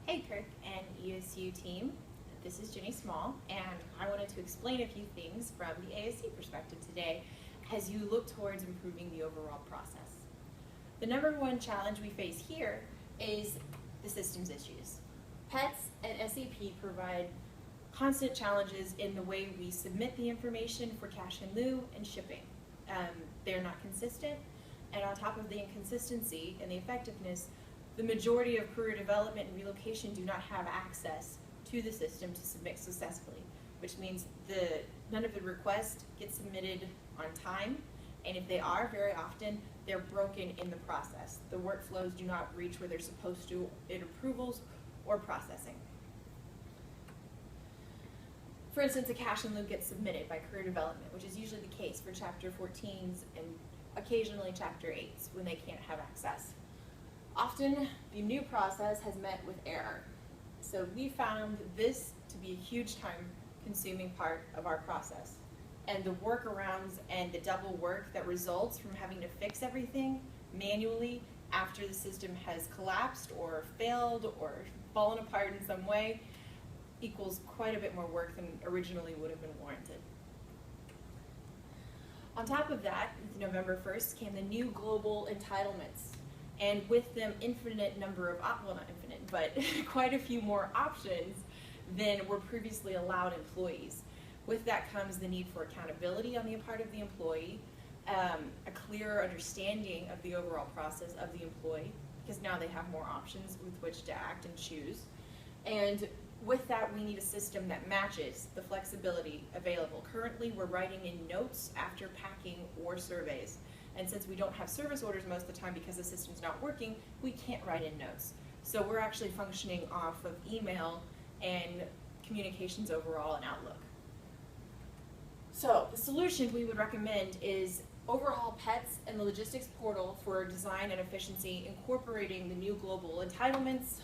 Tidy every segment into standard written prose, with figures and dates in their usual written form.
Hey Kirk and ESU team, this is Jenny Small, and I wanted to explain a few things from the ASC perspective today as you look towards improving the overall process. The number one challenge we face here is the systems issues. PETS and SAP provide constant challenges in the way we submit the information for cash in lieu and shipping. They're not consistent, and on top of the inconsistency and the effectiveness, the majority of career development and relocation do not have access to the system to submit successfully, which means none of the requests get submitted on time, and if they are, very often, they're broken in the process. The workflows do not reach where they're supposed to in approvals or processing. For instance, a cash in lieu gets submitted by career development, which is usually the case for Chapter 14s and occasionally Chapter 8s when they can't have access. Often, the new process has met with error. So we found this to be a huge time-consuming part of our process. And the workarounds and the double work that results from having to fix everything manually after the system has collapsed or failed or fallen apart in some way equals quite a bit more work than originally would have been warranted. On top of that, November 1st came the new global entitlements, and with them infinite number of, well not infinite, but quite a few more options than were previously allowed employees. With that comes the need for accountability on the part of the employee, a clearer understanding of the overall process of the employee, because now they have more options with which to act and choose. And with that, we need a system that matches the flexibility available. Currently, we're writing in notes after packing or surveys. And since we don't have service orders most of the time because the system's not working, we can't write in notes. So we're actually functioning off of email and communications overall in Outlook. So the solution we would recommend is overhaul PETS and the logistics portal for design and efficiency, incorporating the new global entitlements.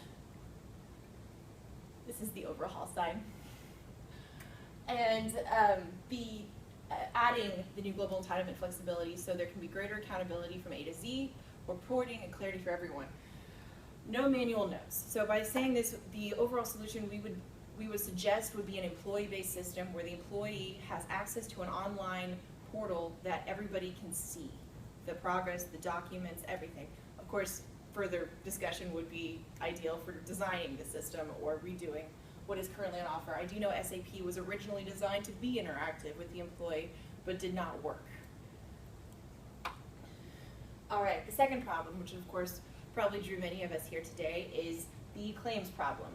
This is the overhaul sign. And adding the new global entitlement flexibility so there can be greater accountability from A to Z, reporting, and clarity for everyone. No manual notes. So by saying this, the overall solution we would suggest would be an employee-based system where the employee has access to an online portal that everybody can see. The progress, the documents, everything. Of course, further discussion would be ideal for designing the system or redoing what is currently on offer. I do know SAP was originally designed to be interactive with the employee, but did not work. All right, the second problem, which of course probably drew many of us here today, is the claims problem.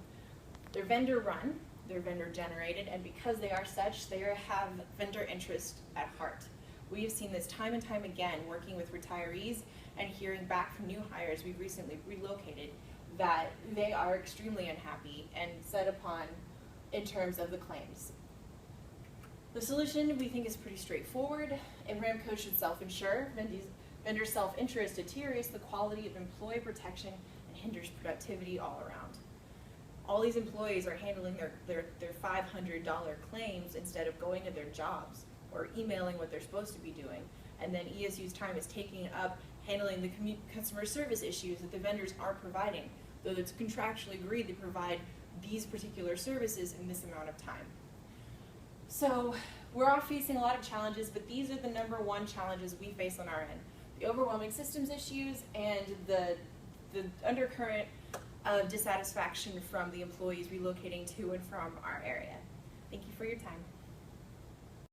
They're vendor run, they're vendor generated, and because they are such, they have vendor interest at heart. We have seen this time and time again working with retirees and hearing back from new hires we've recently relocated that they are extremely unhappy and set upon in terms of the claims. The solution we think is pretty straightforward. AMRAMCO should self-insure. Vendor self-interest deteriorates the quality of employee protection and hinders productivity all around. All these employees are handling their $500 claims instead of going to their jobs or emailing what they're supposed to be doing. And then ESU's time is taking up handling the customer service issues that the vendors aren't providing, though it's contractually agreed to provide these particular services in this amount of time. So we're all facing a lot of challenges, but these are the number one challenges we face on our end. The overwhelming systems issues and the undercurrent of dissatisfaction from the employees relocating to and from our area. Thank you for your time.